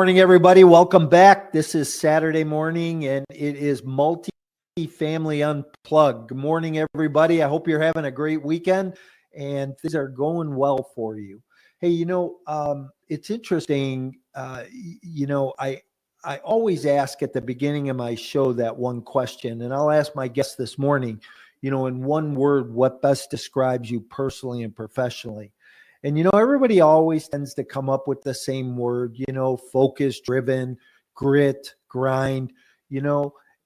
morning, everybody. Welcome back. This is Saturday morning, and it is Multifamily Unplugged. Good morning, everybody. I hope you're having a great weekend, and things are going well for you. Hey, it's interesting. I always ask at the beginning of my show that one question, and I'll ask my guest this morning, in one word, what best describes you personally and professionally? And, everybody always tends to come up with the same word, focus, driven, grit, grind,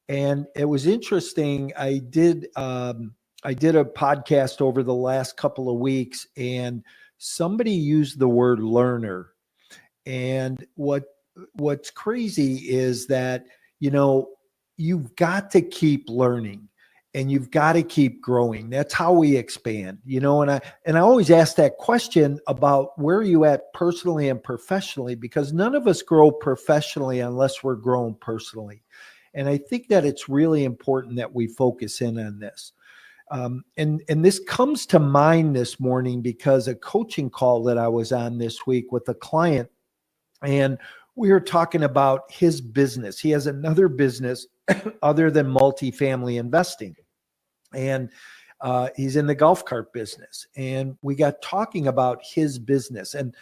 and it was interesting. I did a podcast over the last couple of weeks, and somebody used the word learner. And what's crazy is that, you've got to keep learning. And you've got to keep growing. That's how we expand, and I always ask that question about where are you at personally and professionally, because none of us grow professionally unless we're growing personally. And I think that it's really important that we focus in on this. And this comes to mind this morning because a coaching call that I was on this week with a client, and we were talking about his business. He has another business other than multifamily investing. And he's in the golf cart business. And we got talking about his business. And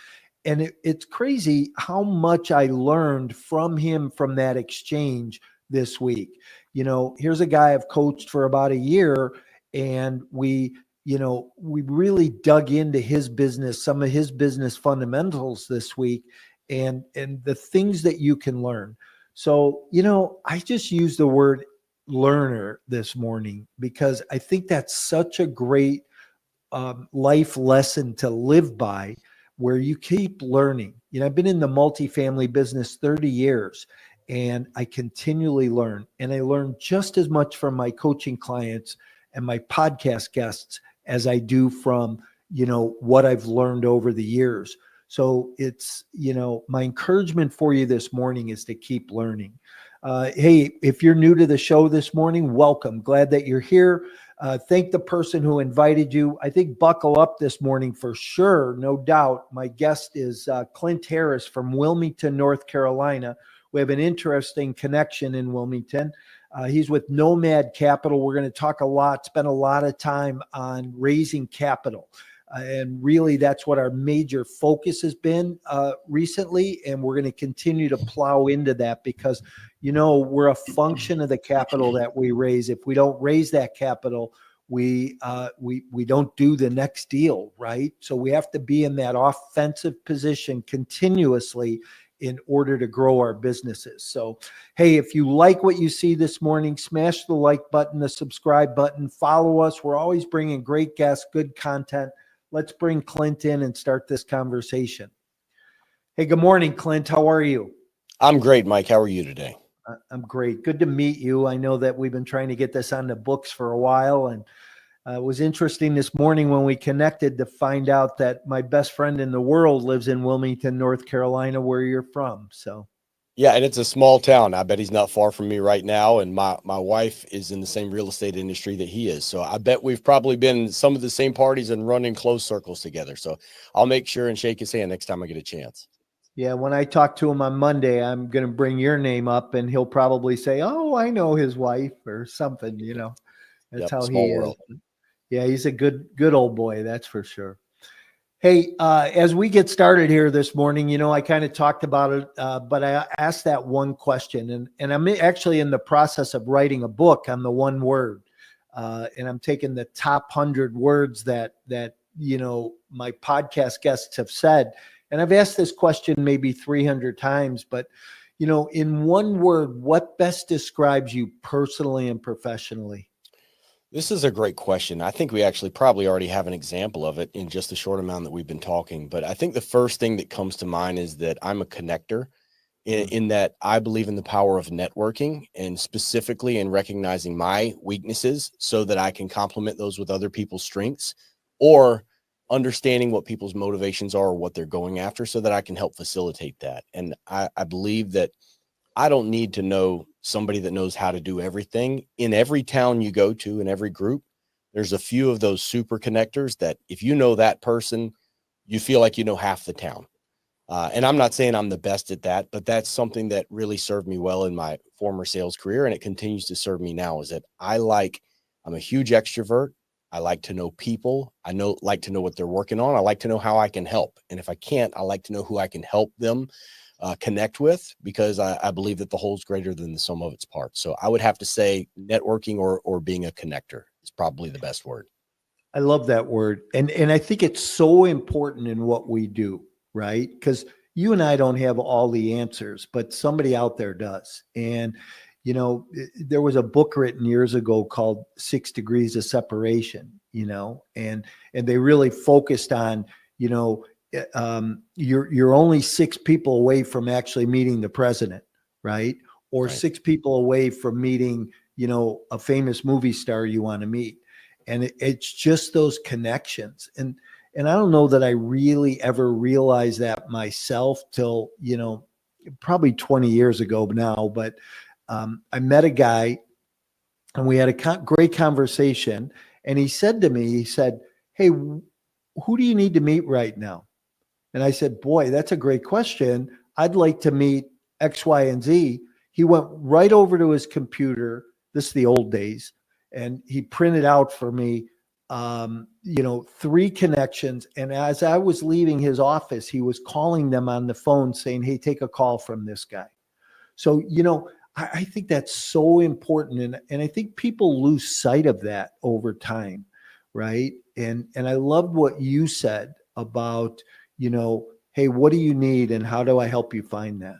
it's crazy how much I learned from him from that exchange this week. Here's a guy I've coached for about a year, and we really dug into his business, some of his business fundamentals this week, and the things that you can learn. So, I just use the word learner this morning because I think that's such a great life lesson to live by, where you keep learning. I've been in the multifamily business 30 years, and I continually learn, and I learn just as much from my coaching clients and my podcast guests as I do from, what I've learned over the years. So it's, my encouragement for you this morning is to keep learning. Hey, if you're new to the show this morning, welcome. Glad that you're here. Thank the person who invited you. I think buckle up this morning for sure, no doubt. My guest is Clint Harris from Wilmington, North Carolina. We have an interesting connection in Wilmington. He's with Nomad Capital. We're going to spend a lot of time on raising capital. And really, that's what our major focus has been recently. And we're going to continue to plow into that because, we're a function of the capital that we raise. If we don't raise that capital, we don't do the next deal, right? So we have to be in that offensive position continuously in order to grow our businesses. So, hey, if you like what you see this morning, smash the like button, the subscribe button, follow us. We're always bringing great guests, good content. Let's bring Clint in and start this conversation. Hey, good morning, Clint. How are you? I'm great, Mike. How are you today? I'm great. Good to meet you. I know that we've been trying to get this on the books for a while, and it was interesting this morning when we connected to find out that my best friend in the world lives in Wilmington, North Carolina, where you're from. So, yeah, and it's a small town. I bet he's not far from me right now, and my wife is in the same real estate industry that he is. So I bet we've probably been in some of the same parties and run in close circles together. So I'll make sure and shake his hand next time I get a chance. Yeah, when I talk to him on Monday, I'm going to bring your name up, and he'll probably say, "Oh, I know his wife," or something. That's how he is. Yeah, he's a good old boy, that's for sure. Hey, as we get started here this morning, I kind of talked about it, but I asked that one question, and I'm actually in the process of writing a book on the one word, and I'm taking the top 100 words that my podcast guests have said, and I've asked this question maybe 300 times, but in one word, what best describes you personally and professionally? This is a great question. I think we actually probably already have an example of it in just the short amount that we've been talking. But I think the first thing that comes to mind is that I'm a connector in that I believe in the power of networking, and specifically in recognizing my weaknesses so that I can complement those with other people's strengths, or understanding what people's motivations are or what they're going after so that I can help facilitate that. And I believe that I don't need to know somebody that knows how to do everything. In every town you go to, in every group, there's a few of those super connectors that if you know that person, you feel like you know half the town. And I'm not saying I'm the best at that, but that's something that really served me well in my former sales career. And it continues to serve me now, is that I'm a huge extrovert. I like to know people. Like to know what they're working on. I like to know how I can help. And if I can't, I like to know who I can help them connect with, because I believe that the whole is greater than the sum of its parts. So I would have to say networking or being a connector is probably the best word. I love that word. And I think it's so important in what we do, right? Because you and I don't have all the answers, but somebody out there does. And, there was a book written years ago called 6 Degrees of Separation, and they really focused on, you're only 6 people away from actually meeting the president, right? Or Right. 6 people away from meeting, a famous movie star you want to meet. And it's just those connections. And I don't know that I really ever realized that myself till, probably 20 years ago now. But I met a guy and we had a great conversation. And he said to me, "Hey, who do you need to meet right now?" And I said, "Boy, that's a great question. I'd like to meet X, Y, and Z." He went right over to his computer. This is the old days. And he printed out for me, 3 connections. And as I was leaving his office, he was calling them on the phone saying, "Hey, take a call from this guy." So, I think that's so important. And I think people lose sight of that over time. Right. And I loved what you said about, hey, what do you need and how do I help you find that?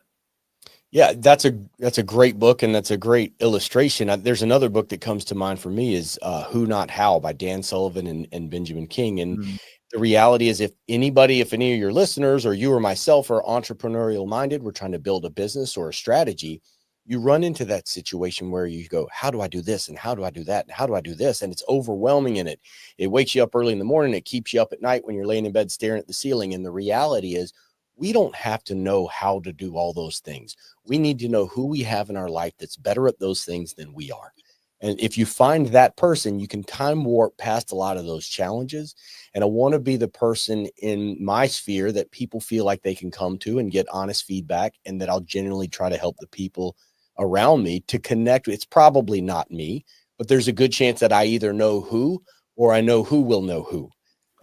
Yeah, that's a great book, and that's a great illustration. There's another book that comes to mind for me is Who Not How by Dan Sullivan and Benjamin King. And the reality is, if any of your listeners or you or myself are entrepreneurial minded, we're trying to build a business or a strategy, you run into that situation where you go, how do I do this? And how do I do that? And how do I do this? And it's overwhelming, and it wakes you up early in the morning. It keeps you up at night when you're laying in bed staring at the ceiling. And the reality is, we don't have to know how to do all those things. We need to know who we have in our life that's better at those things than we are. And if you find that person, you can time warp past a lot of those challenges. And I want to be the person in my sphere that people feel like they can come to and get honest feedback, and that I'll genuinely try to help the people around me to connect. It's probably not me, but there's a good chance that I either know who, or I know who will know who.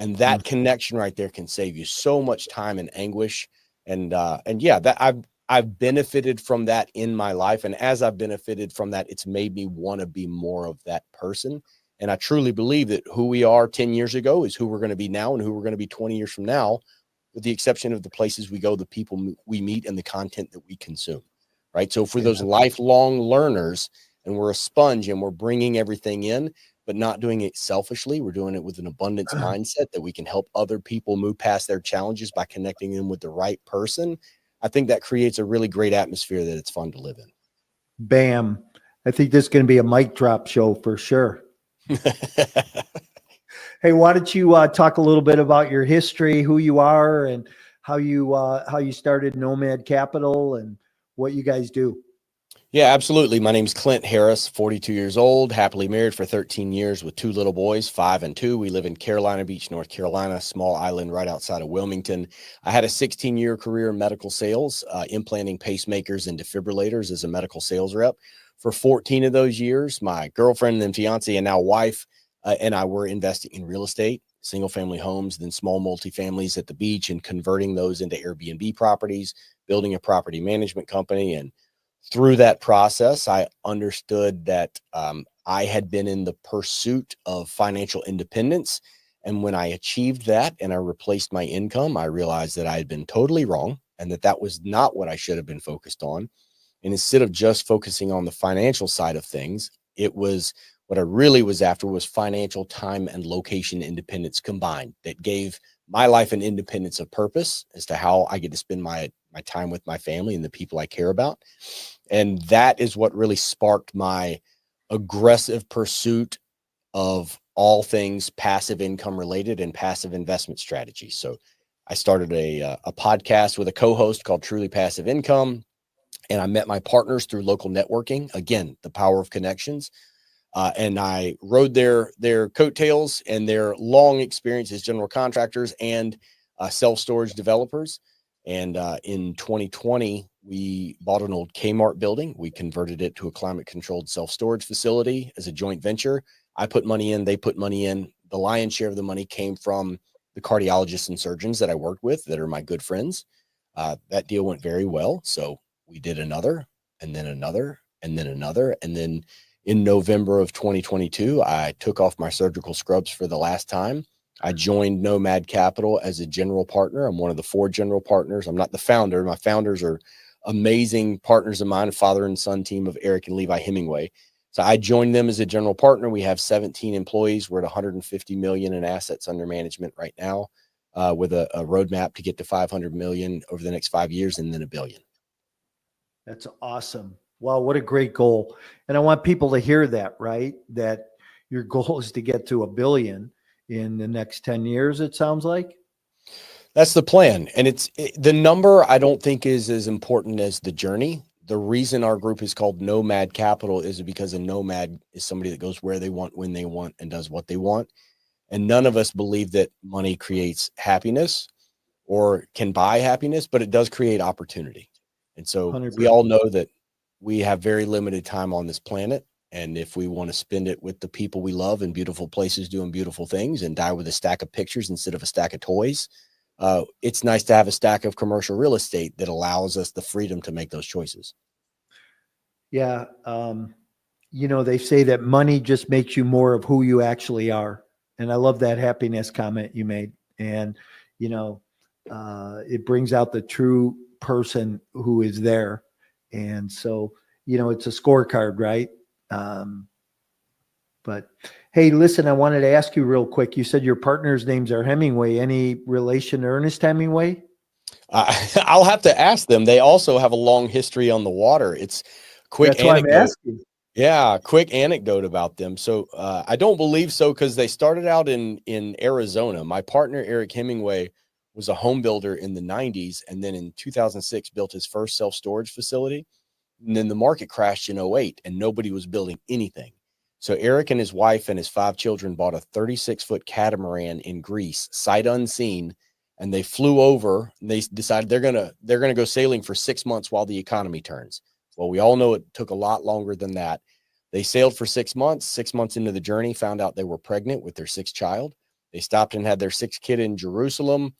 And that connection right there can save you so much time and anguish. And yeah, that I've benefited from that in my life. And as I've benefited from that, it's made me want to be more of that person. And I truly believe that who we are 10 years ago is who we're going to be now, and who we're going to be 20 years from now, with the exception of the places we go, the people we meet, and the content that we consume. Right. So for those lifelong learners, and we're a sponge and we're bringing everything in, but not doing it selfishly. We're doing it with an abundance mindset that we can help other people move past their challenges by connecting them with the right person. I think that creates a really great atmosphere that it's fun to live in. Bam. I think this is going to be a mic drop show for sure. Hey, why don't you talk a little bit about your history, who you are, and how you started Nomad Capital and what you guys do? Yeah, absolutely. My name's Clint Harris, 42 years old, happily married for 13 years with 2 little boys, 5 and 2. We live in Carolina Beach, North Carolina, small island right outside of Wilmington. I had a 16-year career in medical sales, implanting pacemakers and defibrillators as a medical sales rep. For 14 of those years, my girlfriend and fiance and now wife and I were investing in real estate, single family homes, then small multifamilies at the beach, and converting those into Airbnb properties, building a property management company. And through that process, I understood that I had been in the pursuit of financial independence. And when I achieved that and I replaced my income, I realized that I had been totally wrong, and that was not what I should have been focused on. And instead of just focusing on the financial side of things, it was what I really was after was financial, time, and location independence combined, that gave my life an independence of purpose as to how I get to spend my time with my family and the people I care about. And that is what really sparked my aggressive pursuit of all things passive income related and passive investment strategies. So I started a podcast with a co-host called Truly Passive Income. And I met my partners through local networking. Again, the power of connections. And I rode their coattails and their long experience as general contractors and self-storage developers. And in 2020, we bought an old Kmart building. We converted it to a climate controlled self-storage facility as a joint venture. I put money in, they put money in. The lion's share of the money came from the cardiologists and surgeons that I worked with that are my good friends. That deal went very well. So we did another, and then another, and then another. And then in November of 2022, I took off my surgical scrubs for the last time. I joined Nomad Capital as a general partner. I'm one of the 4 general partners. I'm not the founder. My founders are amazing partners of mine, a father and son team of Eric and Levi Hemingway. So I joined them as a general partner. We have 17 employees. We're at 150 million in assets under management right now, with a roadmap to get to 500 million over the next 5 years, and then $1 billion. That's awesome. Wow, what a great goal. And I want people to hear that, right? That your goal is to get to $1 billion in the next 10 years, it sounds like. That's the plan. And the number I don't think is as important as the journey. The reason our group is called Nomad Capital is because a nomad is somebody that goes where they want, when they want, and does what they want. And none of us believe that money creates happiness or can buy happiness, but it does create opportunity. And so 100%. we all know that we have very limited time on this planet. And if we want to spend it with the people we love in beautiful places doing beautiful things and die with a stack of pictures instead of a stack of toys, it's nice to have a stack of commercial real estate that allows us the freedom to make those choices. Yeah. They say that money just makes you more of who you actually are. And I love that happiness comment you made. And, it brings out the true person who is there. And so, it's a scorecard, right? But hey, listen, I wanted to ask you real quick. You said your partners' names are Hemingway. Any relation to Ernest Hemingway? I'll have to ask them. They also have a long history on the water. It's quick. That's anecdote. Why I'm asking. Yeah, quick anecdote about them. So I don't believe so, because they started out in Arizona. My partner, Eric Hemingway, was a home builder in the 90s, and then in 2006 built his first self-storage facility. And then the market crashed in 2008, and nobody was building anything. So Eric and his wife and his 5 children bought a 36-foot catamaran in Greece, sight unseen, and they flew over. And they decided they're gonna go sailing for 6 months while the economy turns. Well, we all know it took a lot longer than that. They sailed for 6 months. 6 months into the journey, found out they were pregnant with their 6th child. They stopped and had their 6th kid in Jerusalem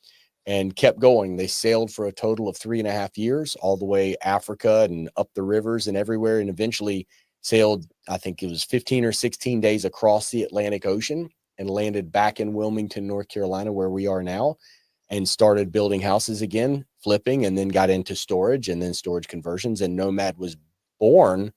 and kept going. They sailed for a total of 3.5 years, all the way Africa and up the rivers and everywhere, and eventually sailed, I think it was 15 or 16 days across the Atlantic Ocean, and landed back in Wilmington, North Carolina, where we are now, and started building houses again, flipping, and then got into storage and then storage conversions. And Nomad was born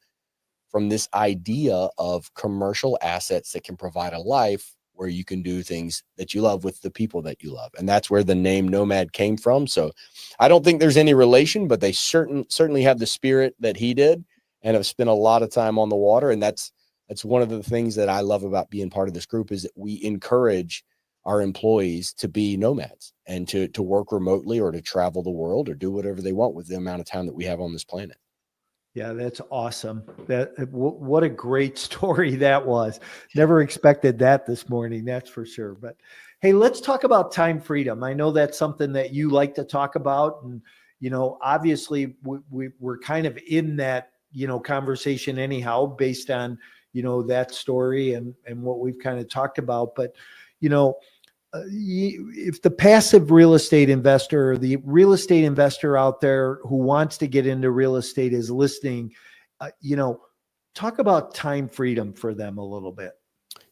from this idea of commercial assets that can provide a life where you can do things that you love with the people that you love. And that's where the name Nomad came from. So I don't think there's any relation, but they certainly have the spirit that he did, and have spent a lot of time on the water. And that's one of the things that I love about being part of this group, is that we encourage our employees to be nomads and to work remotely, or to travel the world, or do whatever they want with the amount of time that we have on this planet. Yeah, that's awesome. What a great story that was. Never expected that this morning, that's for sure. But hey, let's talk about time freedom. I know that's something that you like to talk about. And, obviously we're kind of in that, conversation anyhow, based on, that story and what we've kind of talked about. But, if the passive real estate investor, or the real estate investor out there who wants to get into real estate is listening, talk about time freedom for them a little bit.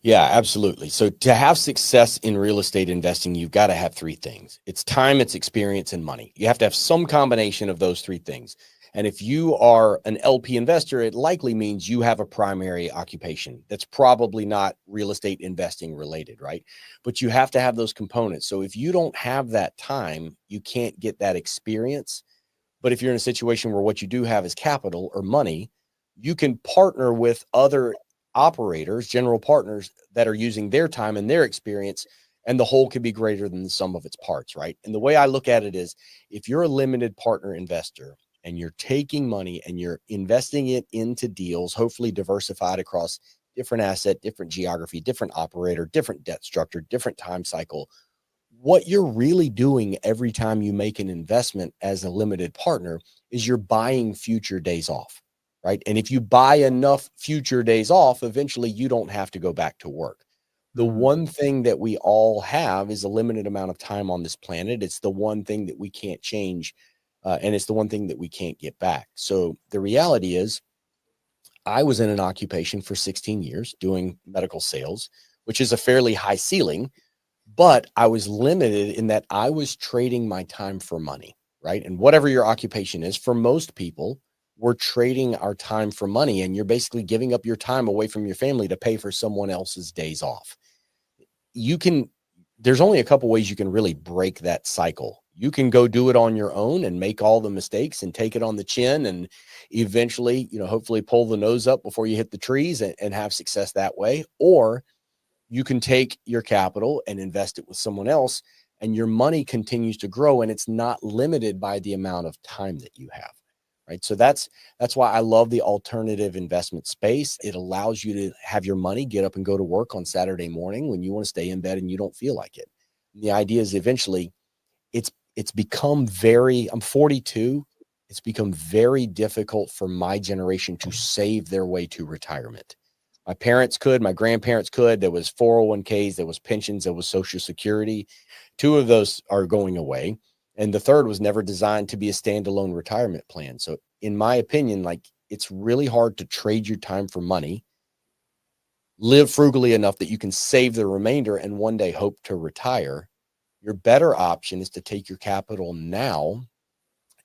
Yeah, absolutely. So to have success in real estate investing, you've got to have 3 things. It's time, it's experience, and money. You have to have some combination of those 3 things. And if you are an LP investor, it likely means you have a primary occupation that's probably not real estate investing related, right? But you have to have those components. So if you don't have that time, you can't get that experience. But if you're in a situation where what you do have is capital or money, you can partner with other operators, general partners, that are using their time and their experience, and the whole can be greater than the sum of its parts, right? And the way I look at it is, if you're a limited partner investor and you're taking money and you're investing it into deals, hopefully diversified across different asset, different geography, different operator, different debt structure, different time cycle, what you're really doing every time you make an investment as a limited partner is you're buying future days off, right? And if you buy enough future days off, eventually you don't have to go back to work. The one thing that we all have is a limited amount of time on this planet. It's the one thing that we can't change, and it's the one thing that we can't get back. So the reality is, I was in an occupation for 16 years doing medical sales, which is a fairly high ceiling, but I was limited in that I was trading my time for money, right? And whatever your occupation is, for most people, we're trading our time for money, and you're basically giving up your time away from your family to pay for someone else's days off. There's only a couple ways you can really break that cycle. You can go do it on your own and make all the mistakes and take it on the chin and eventually, hopefully pull the nose up before you hit the trees and have success that way. Or you can take your capital and invest it with someone else, and your money continues to grow, and it's not limited by the amount of time that you have. Right. So that's why I love the alternative investment space. It allows you to have your money, get up and go to work on Saturday morning when you want to stay in bed and you don't feel like it. And the idea is eventually it's become I'm 42. It's become very difficult for my generation to save their way to retirement. My parents could, my grandparents could. There was 401ks, there was pensions, there was Social Security. Two of those are going away. And the third was never designed to be a standalone retirement plan. So in my opinion, it's really hard to trade your time for money, live frugally enough that you can save the remainder and one day hope to retire. Your better option is to take your capital now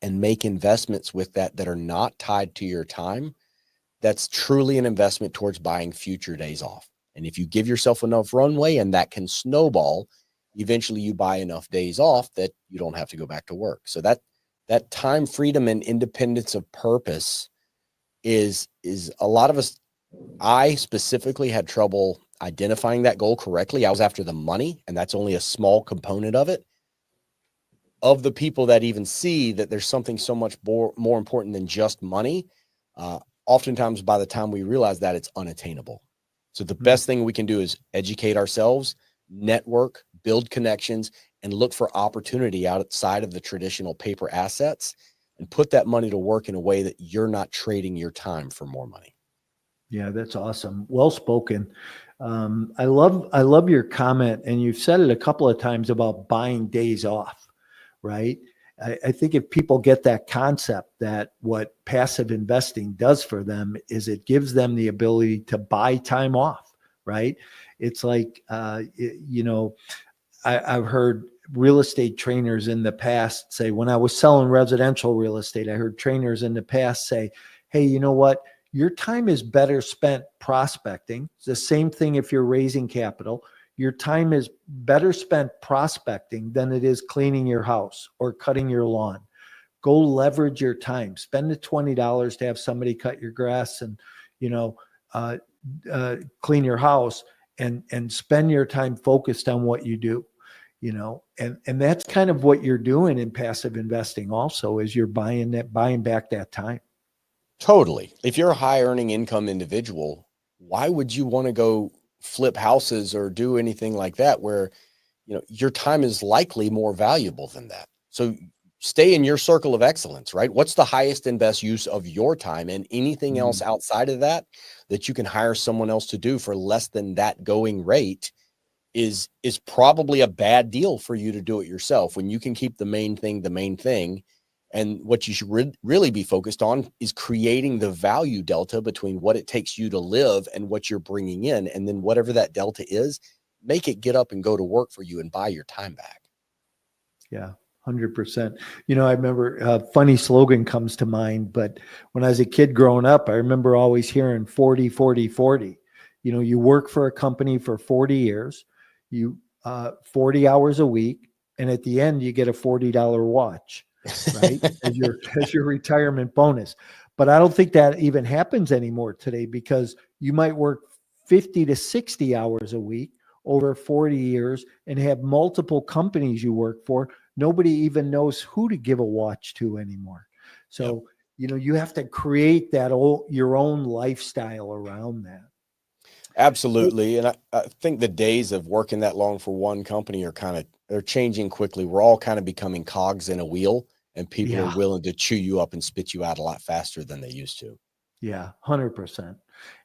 and make investments with that are not tied to your time. That's truly an investment towards buying future days off. And if you give yourself enough runway and that can snowball, eventually you buy enough days off that you don't have to go back to work. So that time freedom and independence of purpose is a lot of us. I specifically had trouble identifying that goal correctly. I was after the money, and that's only a small component of it. Of the people that even see that there's something so much more important than just money, oftentimes by the time we realize that, it's unattainable. So the best thing we can do is educate ourselves, network, build connections, and look for opportunity outside of the traditional paper assets and put that money to work in a way that you're not trading your time for more money. Yeah, that's awesome. Well spoken. I love your comment, and you've said it a couple of times about buying days off, right? I think if people get that concept, that what passive investing does for them is it gives them the ability to buy time off, right? It's like, I've heard real estate trainers in the past say, when I was selling residential real estate, I heard trainers in the past say, hey, you know what? Your time is better spent prospecting. It's the same thing if you're raising capital. Your time is better spent prospecting than it is cleaning your house or cutting your lawn. Go leverage your time. Spend the $20 to have somebody cut your grass and, clean your house, and spend your time focused on what you do. And that's kind of what you're doing in passive investing also, is you're buying back that time. Totally. If you're a high earning income individual, why would you want to go flip houses or do anything like that where, your time is likely more valuable than that? So stay in your circle of excellence, right? What's the highest and best use of your time, and anything else outside of that you can hire someone else to do for less than that going rate is probably a bad deal for you to do it yourself, when you can keep the main thing. And what you should really be focused on is creating the value delta between what it takes you to live and what you're bringing in. And then whatever that delta is, make it get up and go to work for you and buy your time back. Yeah, 100%. I remember a funny slogan comes to mind, but when I was a kid growing up, I remember always hearing 40, 40, 40. You work for a company for 40 years, 40 hours a week, and at the end you get a $40 watch, right? as your retirement bonus. But I don't think that even happens anymore today, because you might work 50 to 60 hours a week over 40 years and have multiple companies you work for. Nobody even knows who to give a watch to anymore. So, you have to create your own lifestyle around that. Absolutely. And I think the days of working that long for one company they're changing quickly. We're all kind of becoming cogs in a wheel, and people are Yeah. willing to chew you up and spit you out a lot faster than they used to. Yeah, 100%.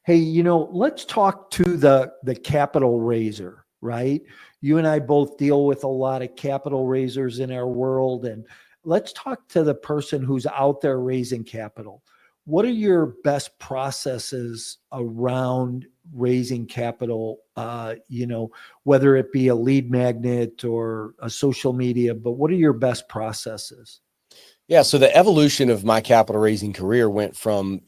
Hey, let's talk to the capital raiser, right? You and I both deal with a lot of capital raisers in our world, and let's talk to the person who's out there raising capital. What are your best processes around raising capital? Whether it be a lead magnet or a social media, but what are your best processes? Yeah. So the evolution of my capital raising career went from,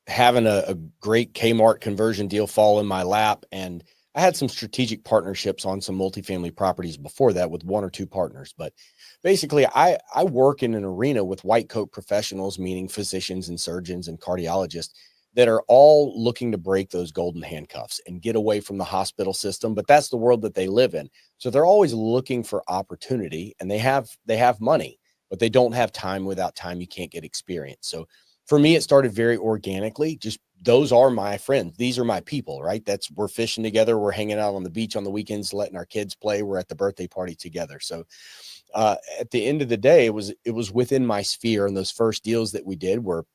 having a great Kmart conversion deal fall in my lap. And I had some strategic partnerships on some multifamily properties before that with one or two partners. But basically, I work in an arena with white coat professionals, meaning physicians and surgeons and cardiologists that are all looking to break those golden handcuffs and get away from the hospital system. But that's the world that they live in. So they're always looking for opportunity, and they have money, but they don't have time. Without time, you can't get experience. So for me, it started very organically. Just those are my friends. These are my people, right? We're fishing together. We're hanging out on the beach on the weekends, letting our kids play. We're at the birthday party together. So at the end of the day, it was within my sphere. And those first deals that we did were,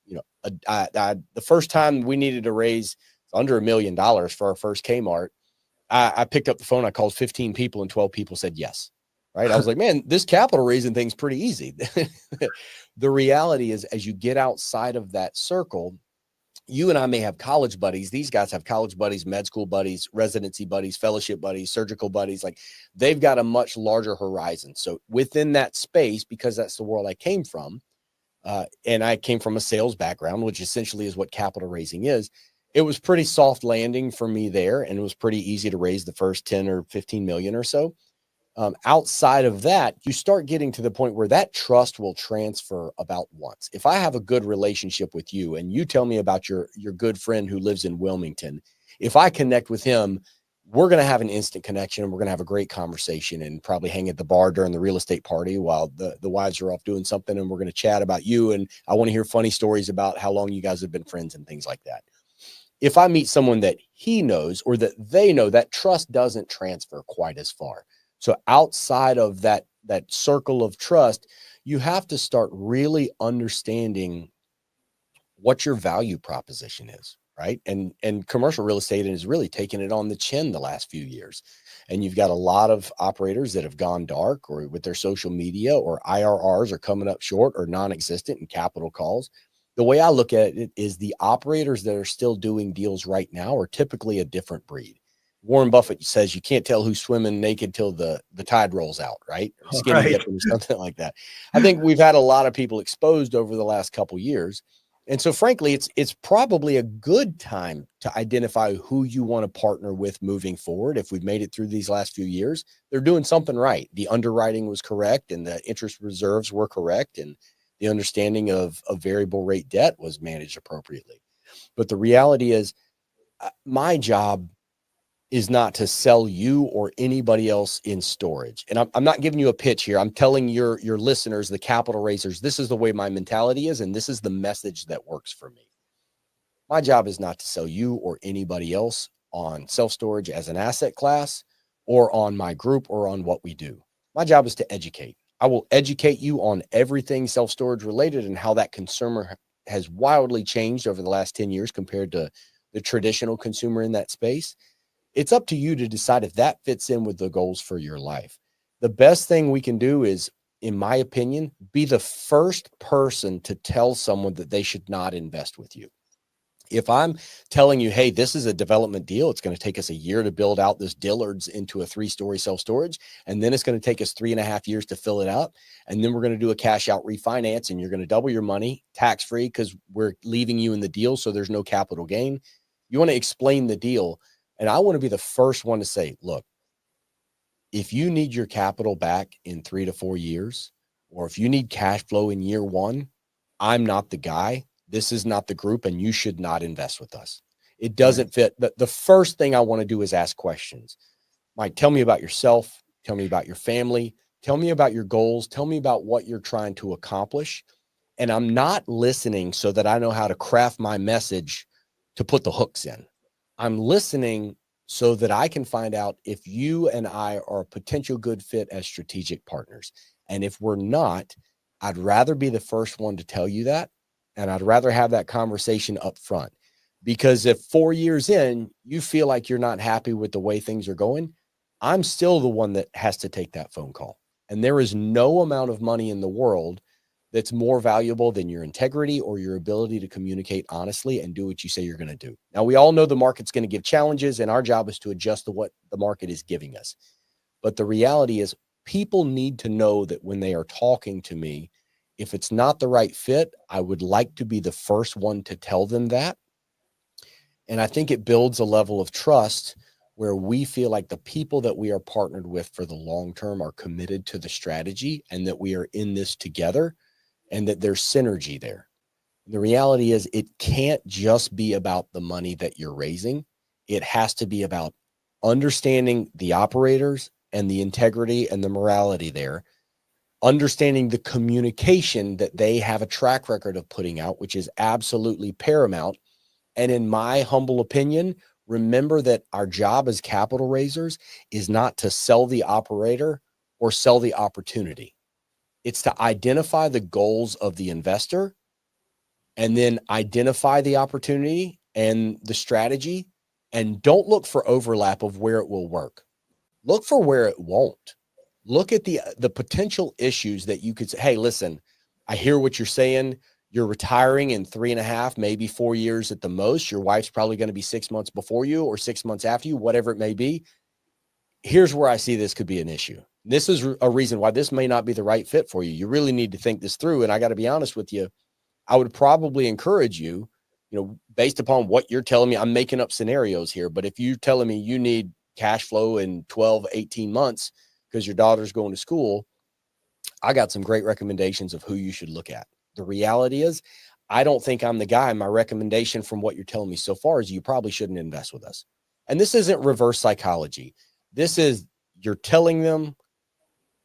the first time we needed to raise under $1 million for our first Kmart, I picked up the phone. I called 15 people and 12 people said yes. Right. I was like, man, this capital raising thing's pretty easy. The reality is, as you get outside of that circle, you and I may have college buddies. These guys have college buddies, med school buddies, residency buddies, fellowship buddies, surgical buddies. Like, they've got a much larger horizon. So within that space, because that's the world I came from, and I came from a sales background, which essentially is what capital raising is. It was pretty soft landing for me there, and it was pretty easy to raise the first 10 or 15 million or so. Outside of that, you start getting to the point where that trust will transfer about once. If I have a good relationship with you and you tell me about your good friend who lives in Wilmington, if I connect with him, we're going to have an instant connection, and we're going to have a great conversation and probably hang at the bar during the real estate party while the wives are off doing something. And we're going to chat about you. And I want to hear funny stories about how long you guys have been friends and things like that. If I meet someone that he knows or that they know, that trust doesn't transfer quite as far. So outside of that circle of trust, you have to start really understanding what your value proposition is, right? And commercial real estate has really taken it on the chin the last few years. And you've got a lot of operators that have gone dark, or with their social media, or IRRs are coming up short or non-existent in capital calls. The way I look at it is, the operators that are still doing deals right now are typically a different breed. Warren Buffett says you can't tell who's swimming naked till the tide rolls out, right? Or All skinny right. dipping or something like that. I think we've had a lot of people exposed over the last couple years. And so frankly, it's probably a good time to identify who you want to partner with moving forward. If we've made it through these last few years, they're doing something right. The underwriting was correct, and the interest reserves were correct, and the understanding of variable rate debt was managed appropriately. But the reality is, my job is not to sell you or anybody else in storage. And I'm not giving you a pitch here. I'm telling your listeners, the capital raisers, this is the way my mentality is, and this is the message that works for me. My job is not to sell you or anybody else on self-storage as an asset class, or on my group, or on what we do. My job is to educate. I will educate you on everything self-storage related, and how that consumer has wildly changed over the last 10 years compared to the traditional consumer in that space. It's up to you to decide if that fits in with the goals for your life. The best thing we can do is, in my opinion, be the first person to tell someone that they should not invest with you. If I'm telling you, hey, this is a development deal, it's going to take us a year to build out this Dillard's into a 3-story self-storage, and then it's going to take us 3.5 years to fill it out, and then we're going to do a cash out refinance, and you're going to double your money tax-free because we're leaving you in the deal, so there's no capital gain. You want to explain the deal. And I want to be the first one to say, look, if you need your capital back in 3 to 4 years, or if you need cash flow in year one, I'm not the guy. This is not the group, and you should not invest with us. It doesn't fit. The first thing I want to do is ask questions. Mike, tell me about yourself. Tell me about your family. Tell me about your goals. Tell me about what you're trying to accomplish. And I'm not listening so that I know how to craft my message to put the hooks in. I'm listening so that I can find out if you and I are a potential good fit as strategic partners. And if we're not, I'd rather be the first one to tell you that. And I'd rather have that conversation up front, because if 4 years in, you feel like you're not happy with the way things are going, I'm still the one that has to take that phone call. And there is no amount of money in the world that's more valuable than your integrity or your ability to communicate honestly and do what you say you're going to do. Now, we all know the market's going to give challenges, and our job is to adjust to what the market is giving us. But the reality is, people need to know that when they are talking to me, if it's not the right fit, I would like to be the first one to tell them that. And I think it builds a level of trust where we feel like the people that we are partnered with for the long term are committed to the strategy, and that we are in this together, and that there's synergy there. The reality is, it can't just be about the money that you're raising. It has to be about understanding the operators and the integrity and the morality there, understanding the communication that they have a track record of putting out, which is absolutely paramount. And in my humble opinion, remember that our job as capital raisers is not to sell the operator or sell the opportunity. It's to identify the goals of the investor, and then identify the opportunity and the strategy, and don't look for overlap of where it will work. Look for where it won't. Look at the potential issues that you could say, hey, listen, I hear what you're saying. You're retiring in 3.5, maybe 4 years at the most. Your wife's probably going to be 6 months before you or 6 months after you, whatever it may be. Here's where I see this could be an issue. This is a reason why this may not be the right fit for you. You really need to think this through. And I got to be honest with you, I would probably encourage you, based upon what you're telling me, I'm making up scenarios here, but if you're telling me you need cash flow in 12, 18 months because your daughter's going to school, I got some great recommendations of who you should look at. The reality is, I don't think I'm the guy. My recommendation from what you're telling me so far is you probably shouldn't invest with us. And this isn't reverse psychology. This is, you're telling them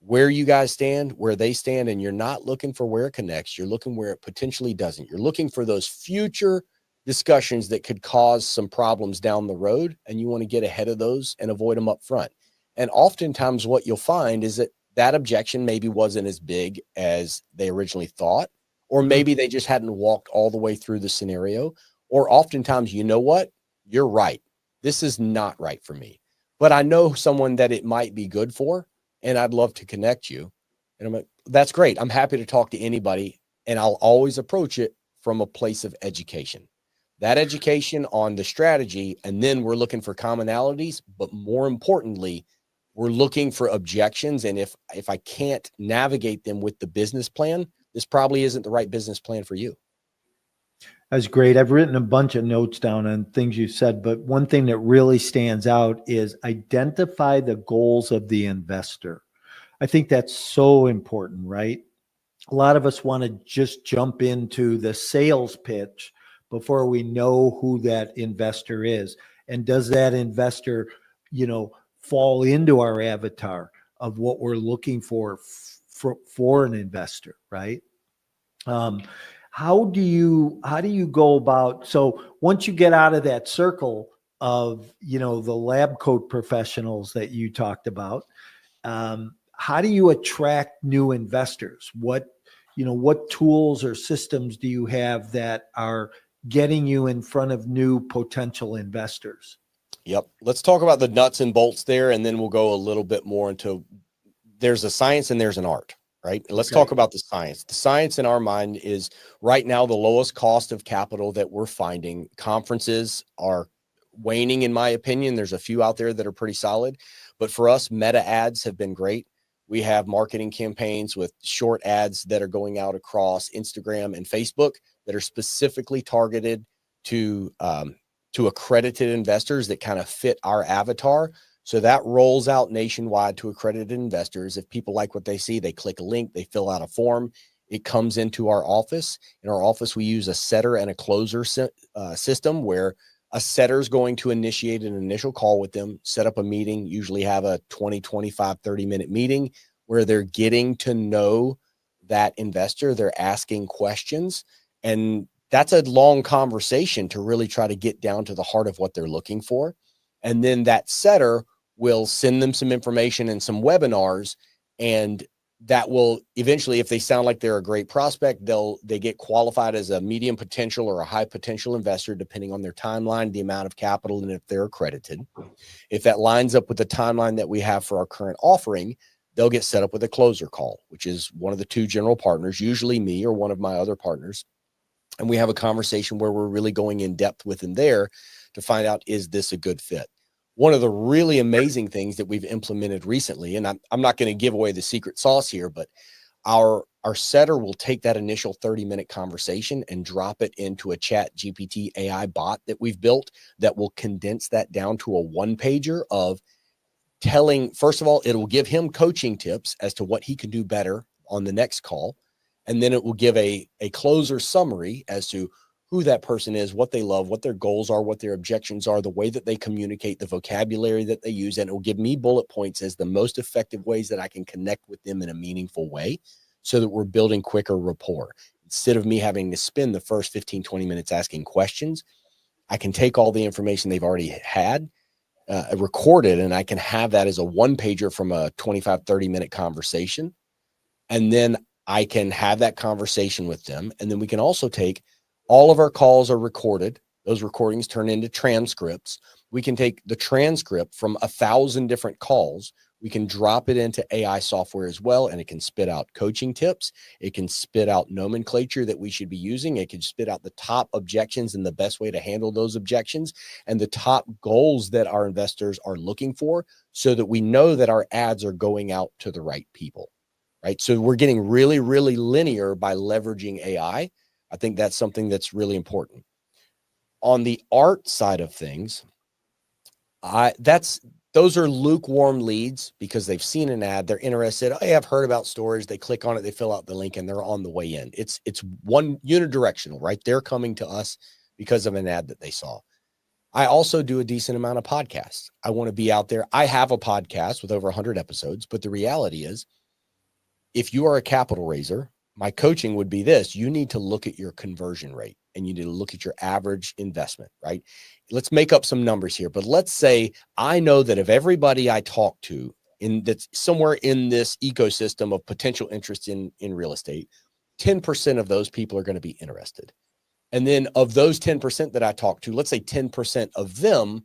where you guys stand, where they stand, and you're not looking for where it connects. You're looking where it potentially doesn't. You're looking for those future discussions that could cause some problems down the road, and you want to get ahead of those and avoid them up front. And oftentimes what you'll find is that objection maybe wasn't as big as they originally thought, or maybe they just hadn't walked all the way through the scenario, or oftentimes, you know what? You're right. This is not right for me, but I know someone that it might be good for, and I'd love to connect you. And I'm like, that's great. I'm happy to talk to anybody. And I'll always approach it from a place of education, that education on the strategy. And then we're looking for commonalities, but more importantly, we're looking for objections. And if I can't navigate them with the business plan, this probably isn't the right business plan for you. That's great. I've written a bunch of notes down on things you said, but one thing that really stands out is identify the goals of the investor. I think that's so important, right? A lot of us want to just jump into the sales pitch before we know who that investor is. And does that investor, fall into our avatar of what we're looking for an investor, right? How do you go about, so once you get out of that circle of, the lab coat professionals that you talked about, how do you attract new investors? What tools or systems do you have that are getting you in front of new potential investors? Yep. Let's talk about the nuts and bolts there, and then we'll go a little bit more into, there's a science and there's an art, right? And let's talk about the science. The science in our mind is right now the lowest cost of capital that we're finding. Conferences are waning, in my opinion. There's a few out there that are pretty solid, but for us, meta ads have been great. We have marketing campaigns with short ads that are going out across Instagram and Facebook that are specifically targeted to accredited investors that kind of fit our avatar. So that rolls out nationwide to accredited investors. If people like what they see, they click a link, they fill out a form. It comes into our office. In our office, we use a setter and a closer system where a setter is going to initiate an initial call with them, set up a meeting, usually have a 20, 25, 30-minute meeting where they're getting to know that investor. They're asking questions. And that's a long conversation to really try to get down to the heart of what they're looking for. And then that setter will send them some information and some webinars, and that will eventually, if they sound like they're a great prospect, they get qualified as a medium potential or a high potential investor, depending on their timeline, the amount of capital, and if they're accredited. If that lines up with the timeline that we have for our current offering, they'll get set up with a closer call, which is one of the two general partners, usually me or one of my other partners. And we have a conversation where we're really going in depth with them there to find out, is this a good fit? One of the really amazing things that we've implemented recently, and I'm not going to give away the secret sauce here, but our setter will take that initial 30-minute conversation and drop it into a Chat GPT AI bot that we've built that will condense that down to a one-pager of telling, first of all, it will give him coaching tips as to what he can do better on the next call. And then it will give a closer summary as to who that person is, what they love, what their goals are, what their objections are, the way that they communicate, the vocabulary that they use. And it will give me bullet points as the most effective ways that I can connect with them in a meaningful way so that we're building quicker rapport. Instead of me having to spend the first 15, 20 minutes asking questions, I can take all the information they've already had, recorded, and I can have that as a one-pager from a 25, 30-minute conversation. And then I can have that conversation with them. And then we can also take all of our calls are recorded. Those recordings turn into transcripts. We can take the transcript from 1,000 different calls. We can drop it into AI software as well, and it can spit out coaching tips. It can spit out nomenclature that we should be using. It can spit out the top objections and the best way to handle those objections and the top goals that our investors are looking for so that we know that our ads are going out to the right people, right? So we're getting really, really linear by leveraging AI. I think that's something that's really important. On the art side of things, those are lukewarm leads because they've seen an ad, they're interested. Hey, I've heard about storage. They click on it, they fill out the link, and they're on the way in. It's one unidirectional, right? They're coming to us because of an ad that they saw. I also do a decent amount of podcasts. I want to be out there. I have a podcast with over 100 episodes, but the reality is, if you are a capital raiser, my coaching would be this: you need to look at your conversion rate and you need to look at your average investment, right? Let's make up some numbers here, but let's say I know that of everybody I talk to that's somewhere in this ecosystem of potential interest in real estate, 10% of those people are going to be interested. And then of those 10% that I talk to, let's say 10% of them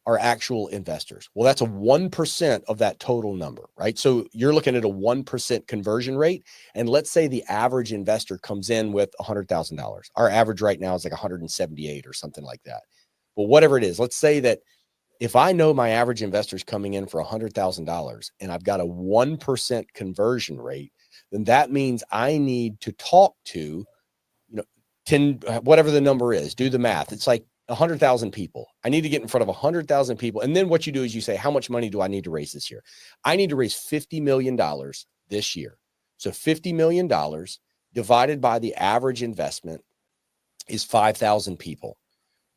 are actual investors. Well, that's a 1% of that total number, right? So you're looking at a 1% conversion rate. And let's say the average investor comes in with $100,000. Our average right now is like 178 or something like that. But whatever it is, let's say that if I know my average investor is coming in for $100,000 and I've got a 1% conversion rate, then that means I need to talk to, 10, whatever the number is, do the math. It's like 100,000 people. I need to get in front of 100,000 people. And then what you do is you say, how much money do I need to raise this year? I need to raise $50 million this year. So $50 million divided by the average investment is 5,000 people,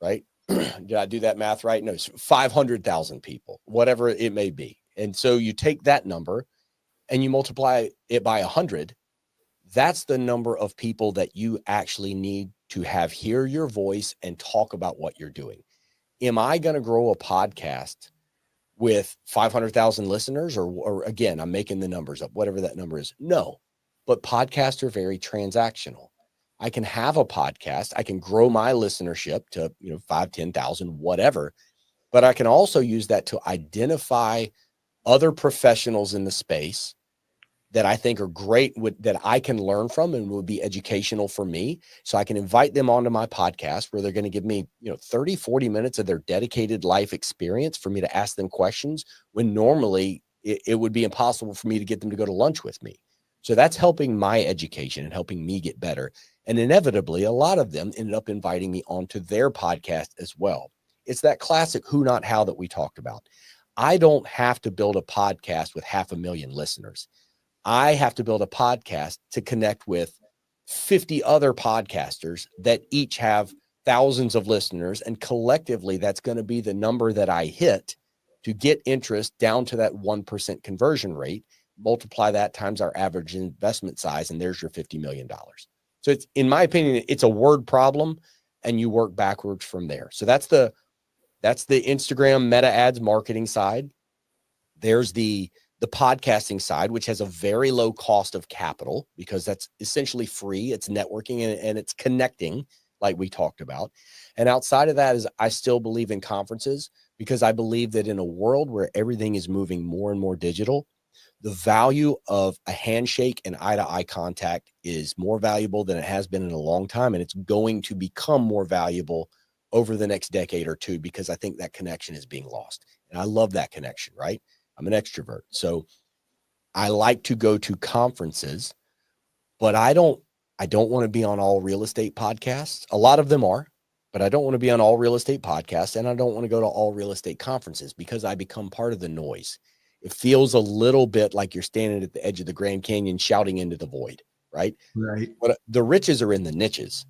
right? Did I do that math right? No, it's 500,000 people, whatever it may be. And so you take that number and you multiply it by 100. That's the number of people that you actually need to have hear your voice and talk about what you're doing. Am I going to grow a podcast with 500,000 listeners or again, I'm making the numbers up, whatever that number is? No, but podcasts are very transactional. I can have a podcast. I can grow my listenership to, 5, 10,000, whatever, but I can also use that to identify other professionals in the space that I think are great, that I can learn from and would be educational for me. So I can invite them onto my podcast where they're going to give me, 30, 40 minutes of their dedicated life experience for me to ask them questions when normally it would be impossible for me to get them to go to lunch with me. So that's helping my education and helping me get better. And inevitably, a lot of them ended up inviting me onto their podcast as well. It's that classic who, not how that we talked about. I don't have to build a podcast with 500,000 listeners. I have to build a podcast to connect with 50 other podcasters that each have thousands of listeners. And collectively, that's going to be the number that I hit to get interest down to that 1% conversion rate. Multiply that times our average investment size, and there's your $50 million. So it's, in my opinion, it's a word problem, and you work backwards from there. So that's the That's the Instagram meta ads marketing side. There's the podcasting side, which has a very low cost of capital because that's essentially free. It's networking and it's connecting like we talked about. And outside of that is I still believe in conferences because I believe that in a world where everything is moving more and more digital, the value of a handshake and eye-to-eye contact is more valuable than it has been in a long time. And it's going to become more valuable over the next decade or two because I think that connection is being lost. And I love that connection, right? I'm an extrovert. So I like to go to conferences, but I don't want to be on all real estate podcasts. A lot of them are, but I don't want to be on all real estate podcasts. And I don't want to go to all real estate conferences because I become part of the noise. It feels a little bit like you're standing at the edge of the Grand Canyon shouting into the void, right? Right. But the riches are in the niches.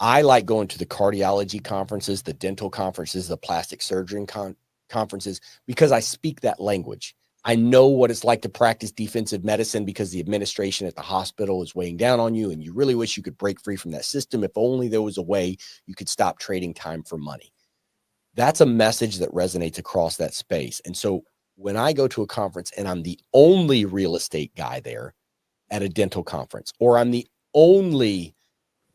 I like going to the cardiology conferences, the dental conferences, the plastic surgery conferences, because I speak that language. I know what it's like to practice defensive medicine because the administration at the hospital is weighing down on you and you really wish you could break free from that system. If only there was a way you could stop trading time for money. That's a message that resonates across that space. And so when I go to a conference and I'm the only real estate guy there at a dental conference, or I'm the only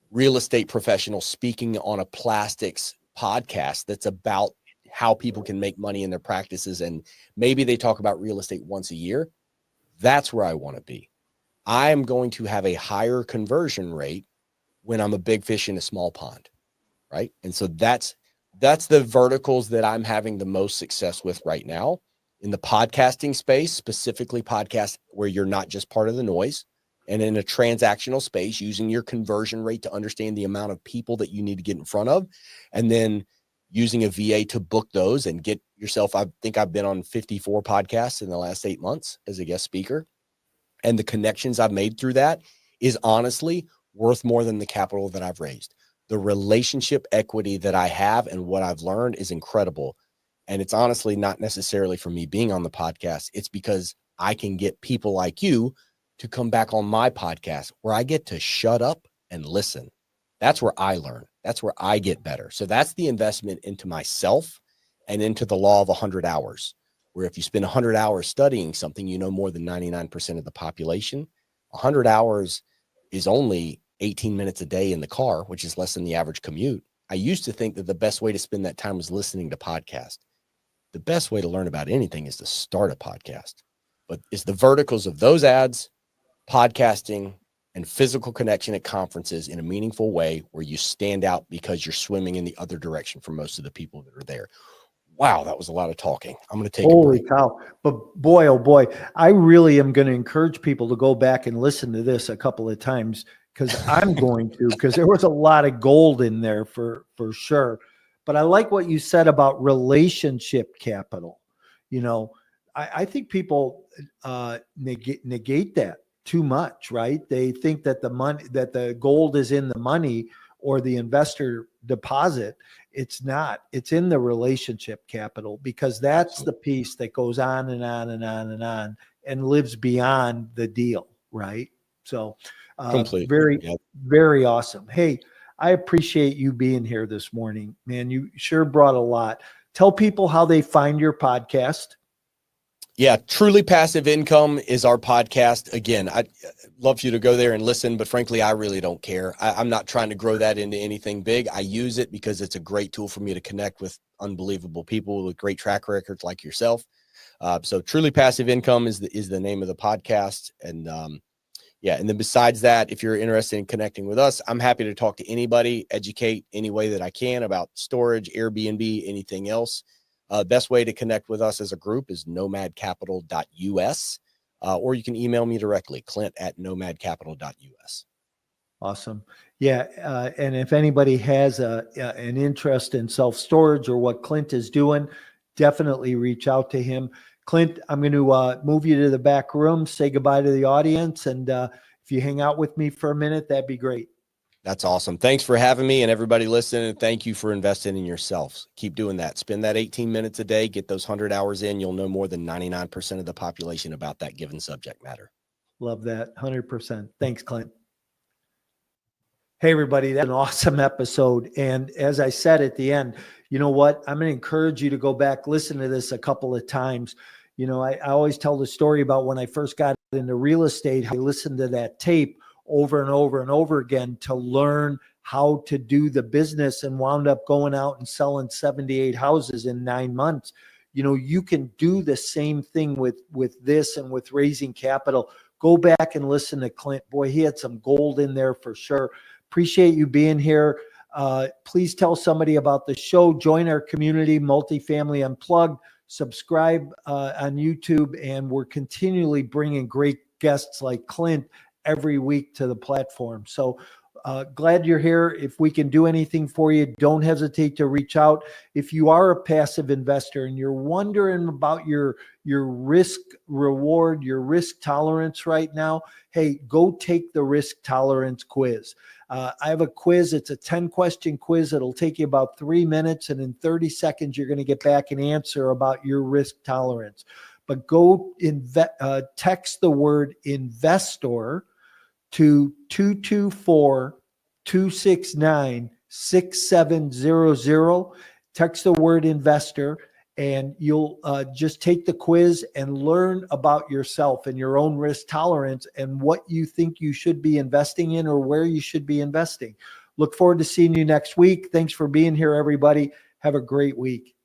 real estate professional speaking on a plastics podcast that's about how people can make money in their practices, and maybe they talk about real estate once a year, that's where I want to be. I am going to have a higher conversion rate when I'm a big fish in a small pond, right? And so that's the verticals that I'm having the most success with right now in the podcasting space, specifically podcasts where you're not just part of the noise, and in a transactional space, using your conversion rate to understand the amount of people that you need to get in front of, and then using a VA to book those and get yourself. I think I've been on 54 podcasts in the last 8 months as a guest speaker. And the connections I've made through that is honestly worth more than the capital that I've raised. The relationship equity that I have and what I've learned is incredible. And it's honestly not necessarily for me being on the podcast. It's because I can get people like you to come back on my podcast where I get to shut up and listen. That's where I learn. That's where I get better. So that's the investment into myself and into the law of 100 hours, where if you spend 100 hours studying something, you know more than 99% of the population. 100 hours is only 18 minutes a day in the car, which is less than the average commute. I used to think that the best way to spend that time was listening to podcasts. The best way to learn about anything is to start a podcast. But it's the verticals of those ads, podcasting, and physical connection at conferences in a meaningful way where you stand out because you're swimming in the other direction for most of the people that are there. Wow, that was a lot of talking. I'm going to take a Holy break. cow. But boy, oh boy, I really am going to encourage people to go back and listen to this a couple of times because I'm going to, because there was a lot of gold in there for sure. But I like what you said about relationship capital. You know, I think people negate that too much, right? They think that the money, that the gold is in the money or the investor deposit. It's not. It's in the relationship capital, because that's the piece that goes on and on and on and on and lives beyond the deal, right? So Completely. very, Yep. very awesome. Hey, I appreciate you being here this morning, man. You sure brought a lot. Tell people how they find your podcast. Yeah, Truly Passive Income is our podcast. Again, I'd love for you to go there and listen, but frankly, I really don't care. I'm not trying to grow that into anything big. I use it because it's a great tool for me to connect with unbelievable people with great track records like yourself. So Truly Passive Income is the name of the podcast. And yeah, and then besides that, if you're interested in connecting with us, I'm happy to talk to anybody, educate any way that I can about storage, Airbnb, anything else. Best way to connect with us as a group is nomadcapital.us, or you can email me directly, clint@nomadcapital.us. Awesome. Yeah. And if anybody has an interest in self-storage or what Clint is doing, definitely reach out to him. Clint, I'm going to move you to the back room, say goodbye to the audience. And if you hang out with me for a minute, that'd be great. That's awesome. Thanks for having me, and everybody listening. Thank you for investing in yourselves. Keep doing that. Spend that 18 minutes a day. Get those 100 hours in. You'll know more than 99% of the population about that given subject matter. Love that. 100%. Thanks, Clint. Hey, everybody, that's an awesome episode. And as I said at the end, you know what? I'm going to encourage you to go back, listen to this a couple of times. I always tell the story about when I first got into real estate. I listened to that tape over and over and over again to learn how to do the business, and wound up going out and selling 78 houses in 9 months. You can do the same thing with this and with raising capital. Go back and listen to Clint. Boy, he had some gold in there for sure. Appreciate you being here. Please tell somebody about the show. Join our community, Multifamily Unplugged. Subscribe on YouTube, and we're continually bringing great guests like Clint every week to the platform. So glad you're here. If we can do anything for you, don't hesitate to reach out. If you are a passive investor and you're wondering about your risk reward, your risk tolerance right now, hey, go take the risk tolerance quiz. I have a quiz. It's a 10-question quiz. It'll take you about 3 minutes, and in 30 seconds, you're going to get back an answer about your risk tolerance. But go text the word investor to 224-269-6700. Text the word investor, and you'll just take the quiz and learn about yourself and your own risk tolerance and what you think you should be investing in or where you should be investing. Look forward to seeing you next week. Thanks for being here, everybody. Have a great week.